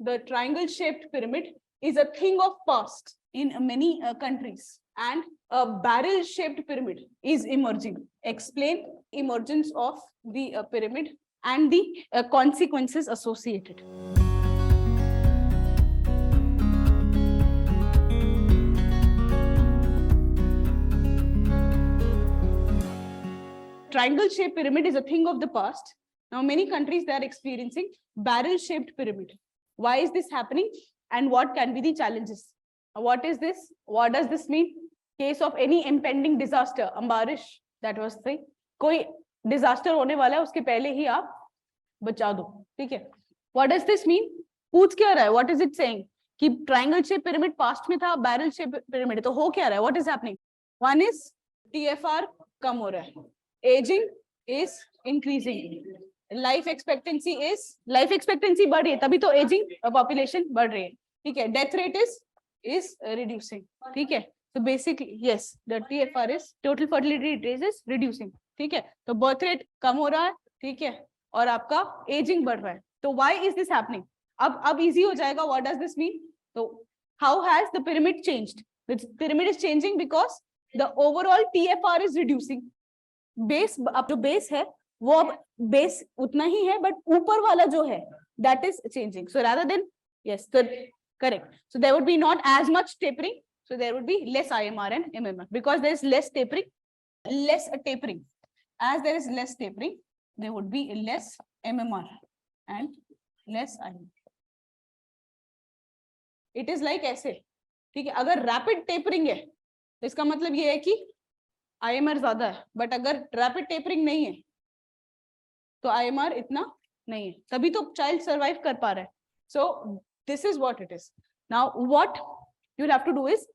the triangle shaped pyramid is a thing of past in many countries, and a barrel shaped pyramid is emerging. Explain emergence of the pyramid and the consequences associated. Triangle shaped pyramid is a thing of the past. Now many countries, they are experiencing barrel shaped pyramid. Why is this happening and what can be the challenges? What is this? What does this mean? Case of any impending disaster, ambarish, that was the कोई disaster होने वाला है, उसके पहले ही आप बचा दो, ठीक है? What does this mean? पूछ क्या रहा है? What is it saying? कि triangle shaped pyramid past में था, barrel shaped pyramid, तो हो क्या रहा है? What is happening? One is TFR कम हो रहा है, aging is increasing, life expectancy बढ़ रही है, तभी तो aging population बढ़ रही है, ठीक है? Death rate is reducing, ठीक है? So basically, yes, the TFR is total fertility rate is reducing, ठीक है? तो birth rate कम हो रहा है, ठीक है? और आपका aging बढ़ रहा है. तो why is this happening? अब easy हो जाएगा. What does this mean? So how has the pyramid changed? The pyramid is changing because the overall TFR is reducing. Base, अब जो base है वो अब base उतना ही है, but ऊपर वाला जो है that is changing. So rather than, yes, correct. So there would be not as much tapering. So there would be less IMR and MMR because there is less tapering. As there is less tapering, there would be less MMR and less IMR. It is like ऐसे, ठीक है? अगर rapid tapering है, तो इसका मतलब ये है कि IMR ज्यादा है, but अगर rapid tapering नहीं है, तो IMR इतना नहीं है, तभी तो child survive कर पा रहा है. So this is what it is. Now what you'll have to do is,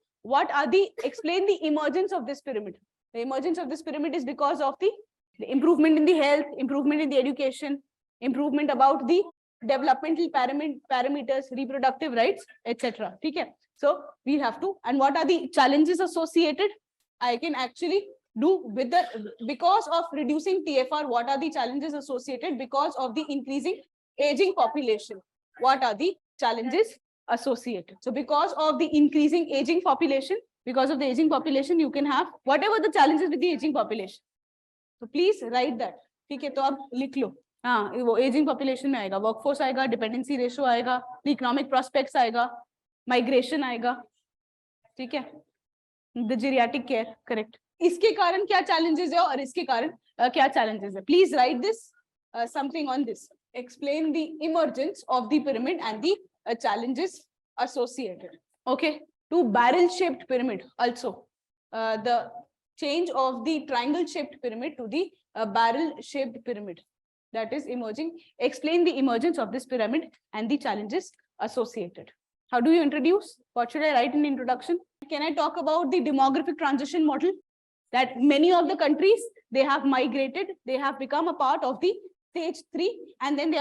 explain the emergence of this pyramid. The emergence of this pyramid is because of the improvement in the health, improvement in the education, improvement about the developmental parameters, reproductive rights, etc. Okay? So we have to, and what are the challenges associated? I can actually do with because of reducing TFR, what are the challenges associated because of the increasing aging population? What are the challenges associated? So because of the increasing aging population, you can have whatever the challenges with the aging population. So please write that. ठीक है, तो आप लिख लो. हाँ, वो aging population में आएगा, workforce आएगा, dependency ratio आएगा, economic prospects आएगा, migration आएगा, ठीक है? The geriatric care, correct. इसके कारण क्या challenges है और इसके कारण क्या challenges है? Please write this, something on this. Explain the emergence of the pyramid and the challenges associated. Okay, to barrel shaped pyramid also, the change of the triangle shaped pyramid to the barrel shaped pyramid that is emerging. Explain the emergence of this pyramid and the challenges associated. How do you introduce? What should I write in the introduction? Can I talk about the demographic transition model? That many of the countries, they have migrated, they have become a part of the stage 3, and then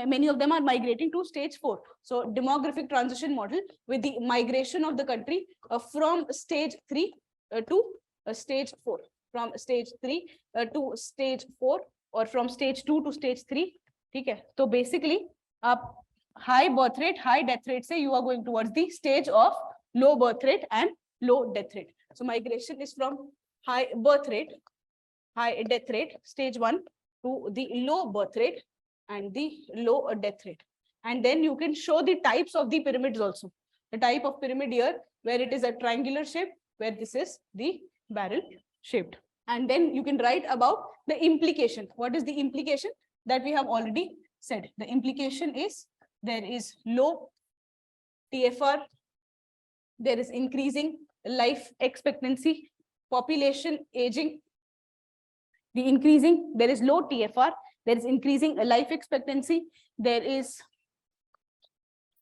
many of them are migrating to stage 4. So demographic transition model with the migration of the country from stage 3 to stage 4, from stage 3 to stage 4, or from stage 2 to stage 3. Okay, so basically high birth rate, high death rate, say you are going towards the stage of low birth rate and low death rate. So migration is from high birth rate, high death rate, stage 1, to the low birth rate and the low death rate. And then you can show the types of the pyramids also. The type of pyramid here, where it is a triangular shape, where this is the barrel shaped. And then you can write about the implication. What is the implication? That we have already said. The implication is there is low TFR, there is increasing life expectancy, population aging, there is low TFR, there is increasing life expectancy, there is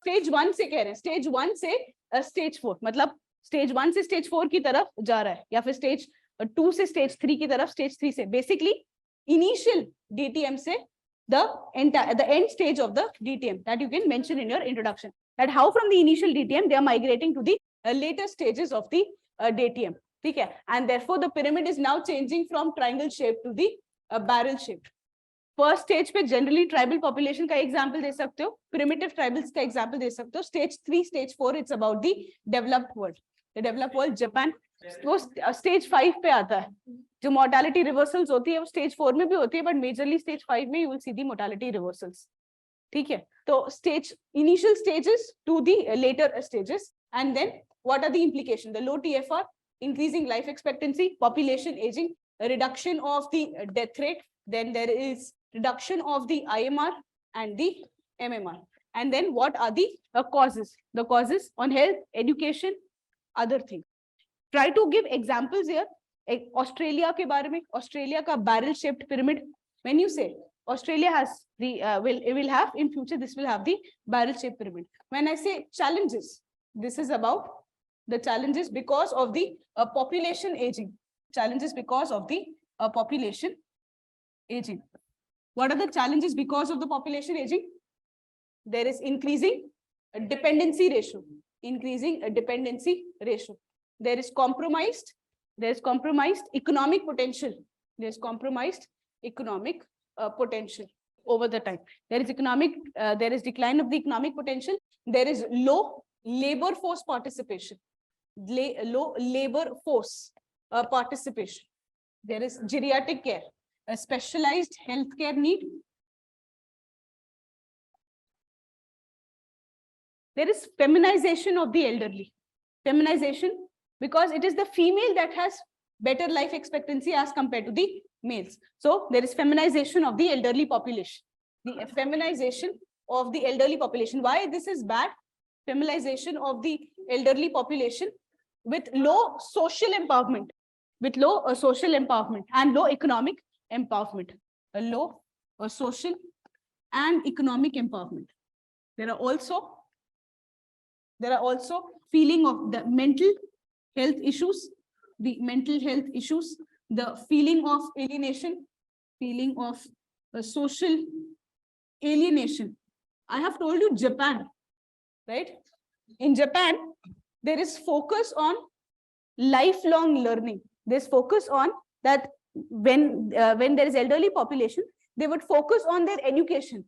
stage 1 से कह रहे हैं, stage 1 से stage 4, मतलब stage 1 से stage 4 की तरफ जा रहा है, या फिर stage 2 से stage 3 की तरफ, stage 3 से basically initial DTM से the end stage of the DTM that you can mention in your introduction, that how from the initial DTM they are migrating to the later stages of the DTM. Okay, and therefore the pyramid is now changing from triangle shape to the barrel shaped. First stage पे generally tribal population का example दे सकते हो, primitive tribals का example दे सकते हो. Stage 3 stage 4 it's about the developed world. The developed world Japan वो stage 5 पे आता है. जो मोर्टालिटी रिवर्सल्स होती है वो स्टेज 4 में भी होती है, बट मेजरली स्टेज 5 में you will see the mortality reversals. ठीक है, तो stage initial stages to the later stages. And then what are the implication? The low TFR, increasing life expectancy, population aging, reduction of the death rate, then there is reduction of the IMR and the MMR. And then what are the causes? The causes on health, education, other things. Try to give examples here. Australia के बारे में, Australia का barrel shaped pyramid. When you say Australia has the will have in future, this will have the barrel shaped pyramid. When I say challenges, this is about the challenges because of the population aging. Challenges because of the population aging. What are the challenges because of the population aging? There is increasing dependency ratio. Increasing dependency ratio. There is compromised economic potential. There is compromised economic potential over the time. There is decline of the economic potential. There is low labor force participation. Low labor force participation. There is geriatric care, a specialized healthcare need. There is feminization of the elderly. Feminization because it is the female that has better life expectancy as compared to the males. So there is feminization of the elderly population. The feminization of the elderly population. Why this is bad? Feminization of the elderly population with low social empowerment, and low economic empowerment. A low social and economic empowerment. There are also feeling of the mental health issues, the feeling of alienation, feeling of social alienation. I have told you Japan, right? In Japan, there is focus on lifelong learning. There's focus on that when there is elderly population, they would focus on their education,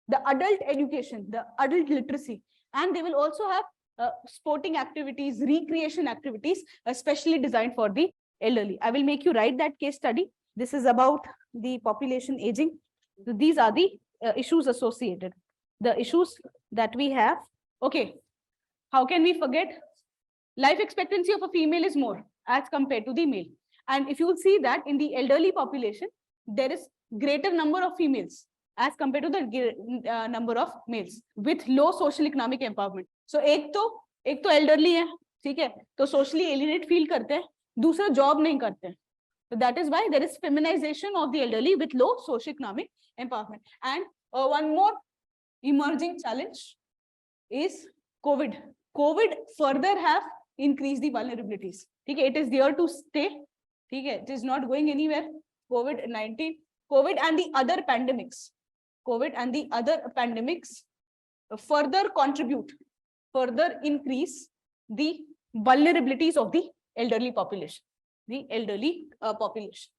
the adult literacy, and they will also have sporting activities, recreation activities, especially designed for the elderly. I will make you write that case study. This is about the population aging. So these are the issues associated. The issues that we have. Okay, how can we forget? Life expectancy of a female is more as compared to the male. And if you will see that in the elderly population, there is greater number of females as compared to the number of males with low social economic empowerment. So एक तो elderly है, ठीक है, तो socially alienate feel करते हैं, दूसरा job नहीं करते हैं. So that is why there is feminization of the elderly with low socio-economic empowerment. And one more emerging challenge is COVID. COVID further have increased the vulnerabilities. Okay, it is there to stay. Okay, it is not going anywhere. COVID-19, COVID and the other pandemics. COVID and the other pandemics further contribute, further increase the vulnerabilities of the elderly population. The elderly population.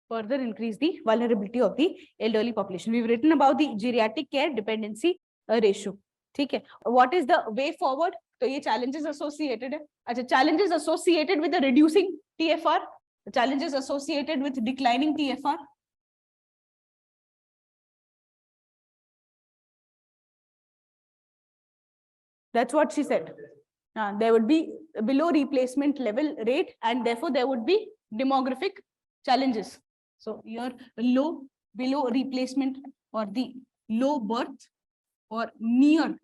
Further increase the vulnerability of the elderly population. We've written about the geriatric care dependency ratio. Okay. What is the way forward? So ये challenges associated है. अच्छा, challenges associated with the reducing TFR, challenges associated with declining TFR. That's what she said. There would be below replacement level rate, and therefore there would be demographic challenges. So your below replacement or the low birth or near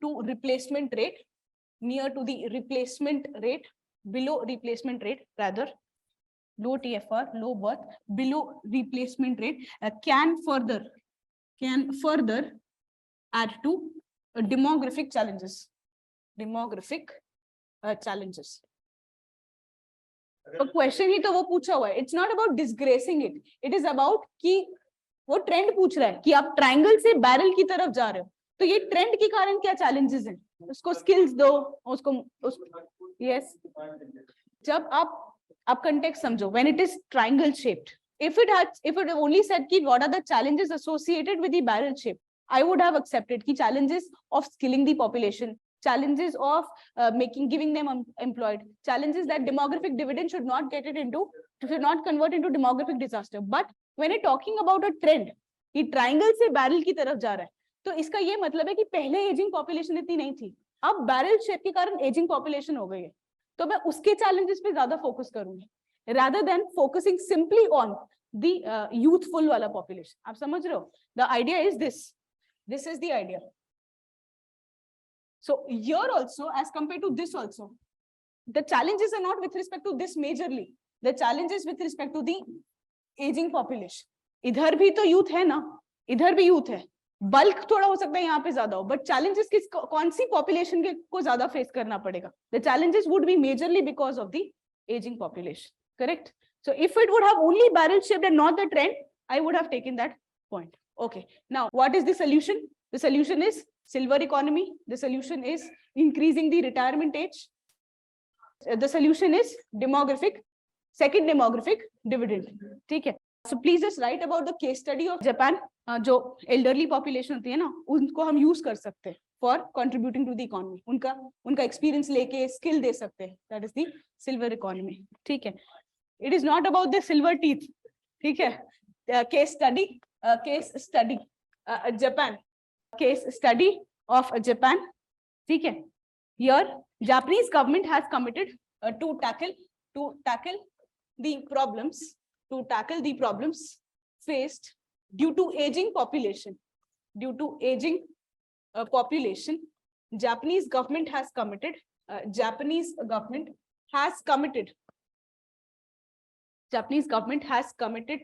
to replacement rate, near to the replacement rate, below replacement rate rather, low TFR, low birth, below replacement rate can further add to demographic challenges. Demographic challenges. तो question ही तो वो पूछा हुआ है. It's not about disgracing it, it is about कि वो trend पूछ रहा है कि आप ट्रायंगल से बैरल की तरफ जा रहे हो, तो ये ट्रेंड के कारण क्या चैलेंजेस हैं, उसको स्किल्स दो, उसको यस जब आप कंटेक्स्ट समझो. When it is triangle shaped, if it only said ki what are the challenges associated with the barrel shape, I would have accepted ki challenges of skilling the population, challenges of giving them employed, challenges that demographic dividend should not convert into demographic disaster. But when it talking about a trend, कि triangle से barrel की तरफ जा रहा है, तो इसका ये मतलब है कि पहले एजिंग पॉपुलेशन इतनी नहीं थी, अब बैरल शेप के कारण एजिंग पॉपुलेशन हो गई है, तो मैं उसके चैलेंजेस पे ज्यादा फोकस करूंगी rather than focusing simply on the youthful wala population. आप समझ रहे हो? The idea is this is the idea. So here also, as compared to this also, the challenges are not with respect to this majorly, the challenges with respect to the aging population. इधर भी तो youth है ना, इधर भी youth है, bulk थोड़ा हो सकता है यहाँ पे ज्यादा हो, बट चैलेंजेस किस कौन सी पॉपुलेशन के को ज्यादा फेस करना पड़ेगा? The challenges would be majorly because of the ageing population. Correct? So if it would have only barrel shaped and not the trend, I would have taken that point. Okay, now what is the solution? The solution is silver economy. The solution is increasing the retirement age. The solution is second demographic dividend. ठीक है? So please just write about the case study of Japan. जो elderly population होती है ना, उनको हम use कर सकते हैं for contributing to the economy. उनका experience लेके skill दे सकते हैं. That is the silver economy. ठीक है? It is not about the silver teeth. ठीक है? Case study Japan. Case study of Japan. ठीक है? Here Japanese government has committed to tackle the problems faced due to aging population. Japanese government has committed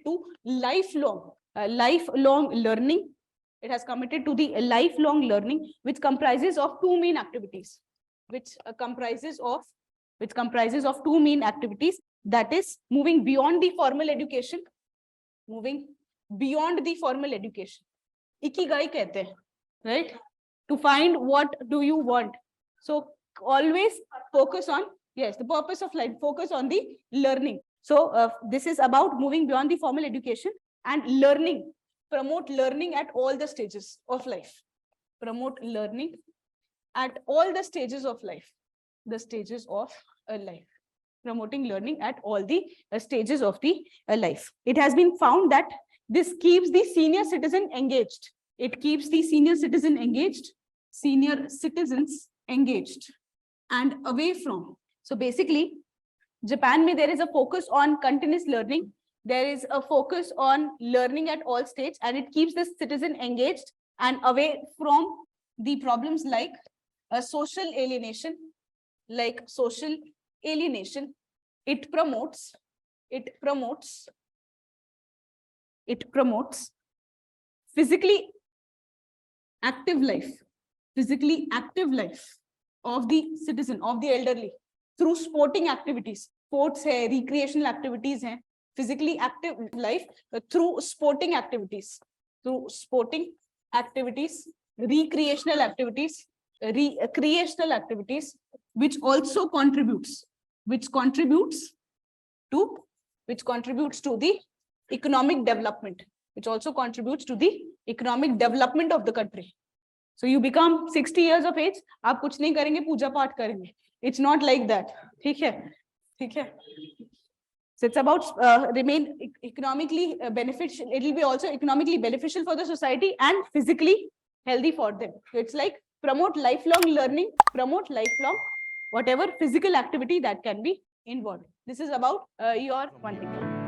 to lifelong learning. It has committed to the lifelong learning, which comprises of two main activities. That is moving beyond the formal education. Ikigai कहते हैं, right? To find what do you want. So always focus on, yes, the purpose of life, focus on the learning. So this is about moving beyond the formal education and learning. Promote learning at all the stages of life. Promote learning at all the stages of life. Promoting learning at all the stages of the life. It has been found that this keeps the senior citizen engaged. It keeps the senior citizens engaged and away from. So basically, Japan mein there is a focus on continuous learning. There is a focus on learning at all stages, and it keeps the citizen engaged and away from the problems like social alienation. It promotes physically active life of the citizen, of the elderly, through sporting activities. Sports hai, recreational activities hai. Physically active life through sporting activities, recreational activities, which also contributes to the economic development, of the country. So you become 60 years of age, आप कुछ नहीं करेंगे, पूजा पाठ करेंगे. It's not like that. ठीक है? So it's about remain economically beneficial. It will be also economically beneficial for the society and physically healthy for them. So it's like promote lifelong learning, whatever physical activity that can be involved. This is about your one thing.